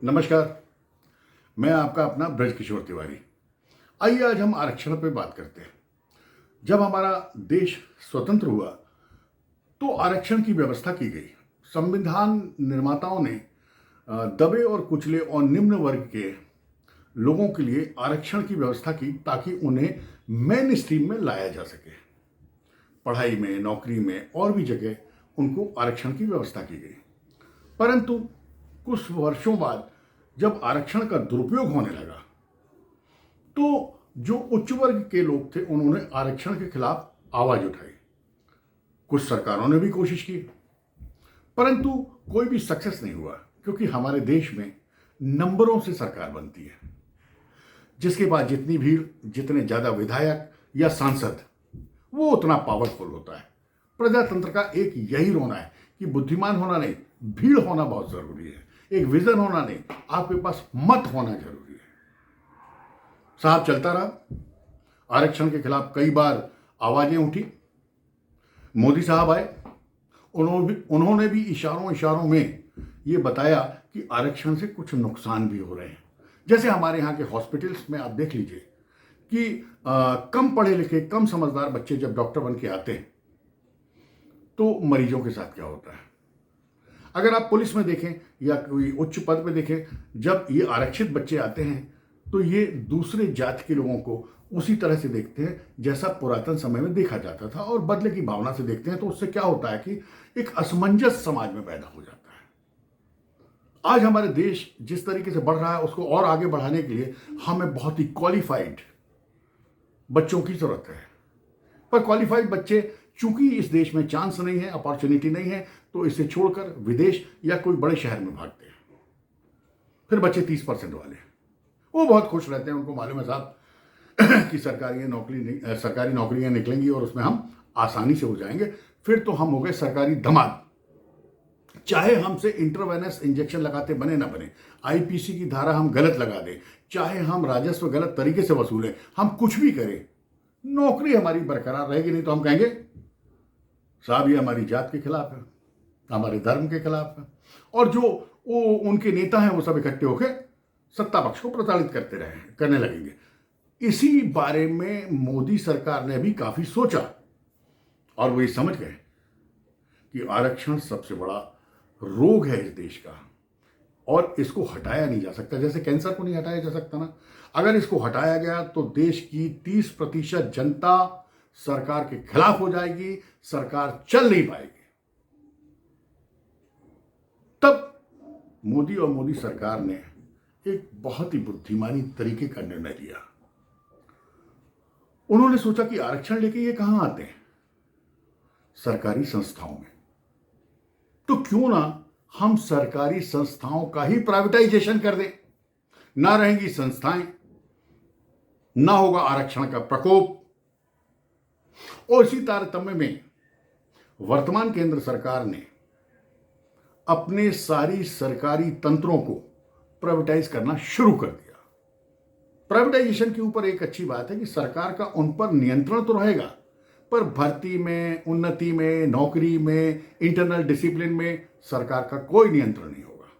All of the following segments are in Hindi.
नमस्कार। मैं आपका अपना ब्रज किशोर तिवारी। आइए आज हम आरक्षण पे बात करते हैं। जब हमारा देश स्वतंत्र हुआ तो आरक्षण की व्यवस्था की गई। संविधान निर्माताओं ने दबे और कुचले और निम्न वर्ग के लोगों के लिए आरक्षण की व्यवस्था की ताकि उन्हें मेन स्ट्रीम में लाया जा सके। पढ़ाई में, नौकरी में और भी जगह उनको आरक्षण की व्यवस्था की गई। परंतु कुछ वर्षों बाद जब आरक्षण का दुरुपयोग होने लगा तो जो उच्च वर्ग के लोग थे उन्होंने आरक्षण के खिलाफ आवाज उठाई। कुछ सरकारों ने भी कोशिश की, परंतु कोई भी सक्सेस नहीं हुआ, क्योंकि हमारे देश में नंबरों से सरकार बनती है। जिसके पास जितनी भीड़, जितने ज्यादा विधायक या सांसद, वो उतना पावरफुल होता है। प्रजातंत्र का एक यही रोना है कि बुद्धिमान होना नहीं, भीड़ होना बहुत जरूरी है। एक विजन होना नहीं, आपके पास मत होना जरूरी है। साहब चलता रहा। आरक्षण के खिलाफ कई बार आवाजें उठी। मोदी साहब आए, उन्होंने भी इशारों में ये बताया कि आरक्षण से कुछ नुकसान भी हो रहे हैं। जैसे हमारे यहाँ के हॉस्पिटल्स में आप देख लीजिए कि कम पढ़े लिखे, कम समझदार बच्चे जब डॉक्टर बन के आते हैं तो मरीजों के साथ क्या होता है। अगर आप पुलिस में देखें या कोई उच्च पद पे देखें, जब ये आरक्षित बच्चे आते हैं तो ये दूसरे जाति के लोगों को उसी तरह से देखते हैं जैसा पुरातन समय में देखा जाता था, और बदले की भावना से देखते हैं। तो उससे क्या होता है कि एक असमंजस समाज में पैदा हो जाता है। आज हमारे देश जिस तरीके से बढ़ रहा है उसको और आगे बढ़ाने के लिए हमें बहुत ही क्वालिफाइड बच्चों की जरूरत है। पर क्वालिफाइड बच्चे चूंकि इस देश में चांस नहीं है, अपॉर्चुनिटी नहीं है, तो इसे छोड़कर विदेश या कोई बड़े शहर में भागते हैं। फिर बच्चे 30% वाले, वो बहुत खुश रहते हैं। उनको मालूम है साहब कि सरकारी नौकरियां निकलेंगी और उसमें हम आसानी से हो जाएंगे। फिर तो हम हो गए सरकारी दमाद। चाहे हमसे इंट्रावेनस इंजेक्शन लगाते बने ना बने, आईपीसी की धारा हम गलत लगा दें, चाहे हम राजस्व गलत तरीके से वसूलें, हम कुछ भी करें, नौकरी हमारी बरकरार रहेगी। नहीं तो हम कहेंगे साहब ये हमारी जात के खिलाफ है, हमारे धर्म के खिलाफ है। और जो वो उनके नेता हैं वो सब इकट्ठे होकर सत्ता पक्ष को प्रताड़ित करने लगेंगे। इसी बारे में मोदी सरकार ने भी काफी सोचा और वो ये समझ गए कि आरक्षण सबसे बड़ा रोग है इस देश का और इसको हटाया नहीं जा सकता। जैसे कैंसर को नहीं हटाया जा सकता ना, अगर इसको हटाया गया तो देश की 30% जनता सरकार के खिलाफ हो जाएगी, सरकार चल नहीं पाएगी। तब मोदी और मोदी सरकार ने एक बहुत ही बुद्धिमानी तरीके का निर्णय लिया। उन्होंने सोचा कि आरक्षण लेके ये कहां आते हैं, सरकारी संस्थाओं में। तो क्यों ना हम सरकारी संस्थाओं का ही प्राइवेटाइजेशन कर दें। ना रहेंगी संस्थाएं, ना होगा आरक्षण का प्रकोप। और इसी तारतम्य में वर्तमान केंद्र सरकार ने अपने सारी सरकारी तंत्रों को प्राइवेटाइज करना शुरू कर दिया। प्राइवेटाइजेशन के ऊपर एक अच्छी बात है कि सरकार का उन पर नियंत्रण तो रहेगा, पर भर्ती में, उन्नति में, नौकरी में, इंटरनल डिसिप्लिन में सरकार का कोई नियंत्रण नहीं होगा।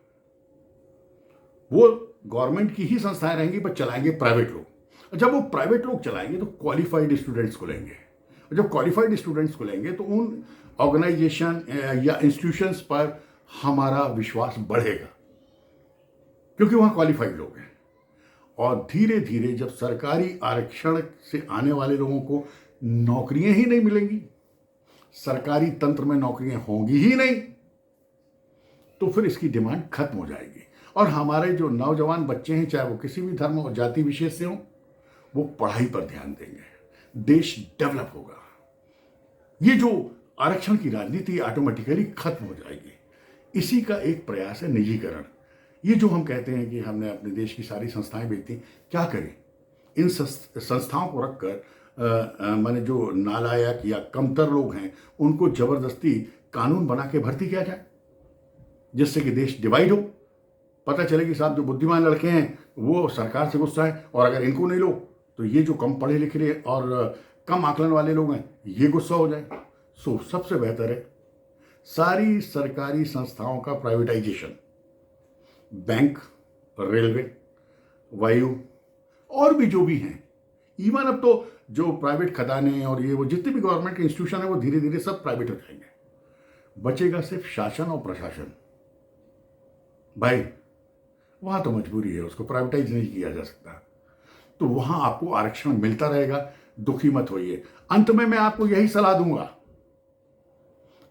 वो गवर्नमेंट की ही संस्थाएं रहेंगी, पर चलाएंगे प्राइवेट लोग। जब वो प्राइवेट लोग चलाएंगे तो क्वालिफाइड स्टूडेंट्स को लेंगे। जब क्वालिफाइड स्टूडेंट्स को लेंगे तो उन ऑर्गेनाइजेशन या इंस्टीट्यूशंस पर हमारा विश्वास बढ़ेगा, क्योंकि वहां क्वालिफाइड लोग हैं। और धीरे धीरे जब सरकारी आरक्षण से आने वाले लोगों को नौकरियां ही नहीं मिलेंगी, सरकारी तंत्र में नौकरियां होंगी ही नहीं, तो फिर इसकी डिमांड खत्म हो जाएगी। और हमारे जो नौजवान बच्चे हैं, चाहे वो किसी भी धर्म और जाति विशेष से हों, वो पढ़ाई पर ध्यान देंगे, देश डेवलप होगा। ये जो आरक्षण की राजनीति ऑटोमेटिकली खत्म हो जाएगी। इसी का एक प्रयास है निजीकरण। ये जो हम कहते हैं कि हमने अपने देश की सारी संस्थाएं बेच दी, क्या करें? इन संस्थाओं को रखकर माने जो नालायक या कमतर लोग हैं उनको जबरदस्ती कानून बना के भर्ती किया जाए, जिससे कि देश डिवाइड हो। पता चले कि साहब जो बुद्धिमान लड़के हैं वो सरकार से गुस्सा है, और अगर इनको नहीं लो तो ये जो कम पढ़े लिखे और कम आकलन वाले लोग हैं ये गुस्सा हो जाए। सो सबसे बेहतर है सारी सरकारी संस्थाओं का प्राइवेटाइजेशन। बैंक, रेलवे, वायु और भी जो भी हैं, इवन अब तो जो प्राइवेट खदानें और ये वो जितने भी गवर्नमेंट के इंस्टीट्यूशन है वो धीरे धीरे सब प्राइवेट हो जाएंगे। बचेगा सिर्फ शासन और प्रशासन। भाई वहां तो मजबूरी है, उसको प्राइवेटाइज नहीं किया जा सकता, तो वहां आपको आरक्षण मिलता रहेगा, दुखी मत होइए। अंत में मैं आपको यही सलाह दूंगा,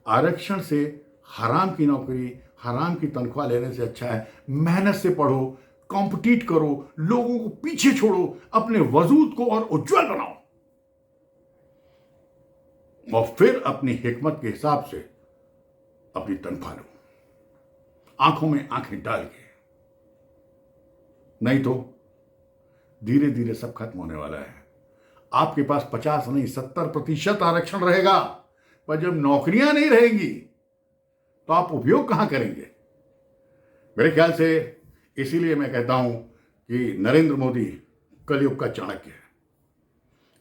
आरक्षण से हराम की नौकरी, हराम की तनख्वाह लेने से अच्छा है मेहनत से पढ़ो, कॉम्पिटिट करो, लोगों को पीछे छोड़ो, अपने वजूद को और उज्जवल बनाओ, और फिर अपनी हिकमत के हिसाब से अपनी तनख्वाह लो, आंखों में आंखें डाल के। नहीं तो धीरे धीरे सब खत्म होने वाला है। आपके पास 50 नहीं 70% आरक्षण रहेगा, पर जब नौकरियां नहीं रहेंगी तो आप उपयोग कहां करेंगे? मेरे ख्याल से इसीलिए मैं कहता हूं कि नरेंद्र मोदी कलयुग का चाणक्य है।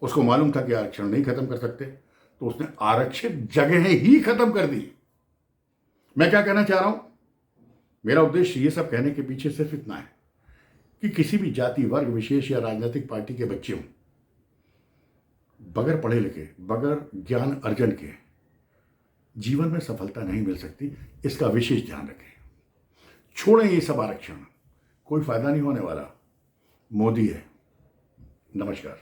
उसको मालूम था कि आरक्षण नहीं खत्म कर सकते, तो उसने आरक्षित जगहें ही खत्म कर दी। मैं क्या कहना चाह रहा हूं, मेरा उद्देश्य ये सब कहने के पीछे सिर्फ इतना है कि किसी भी जाति, वर्ग विशेष या राजनीतिक पार्टी के बच्चे हों, बगैर पढ़े लिखे, बगैर ज्ञान अर्जन के जीवन में सफलता नहीं मिल सकती। इसका विशेष ध्यान रखें। छोड़ें ये सब आरक्षण, कोई फायदा नहीं होने वाला। मोदी है। नमस्कार।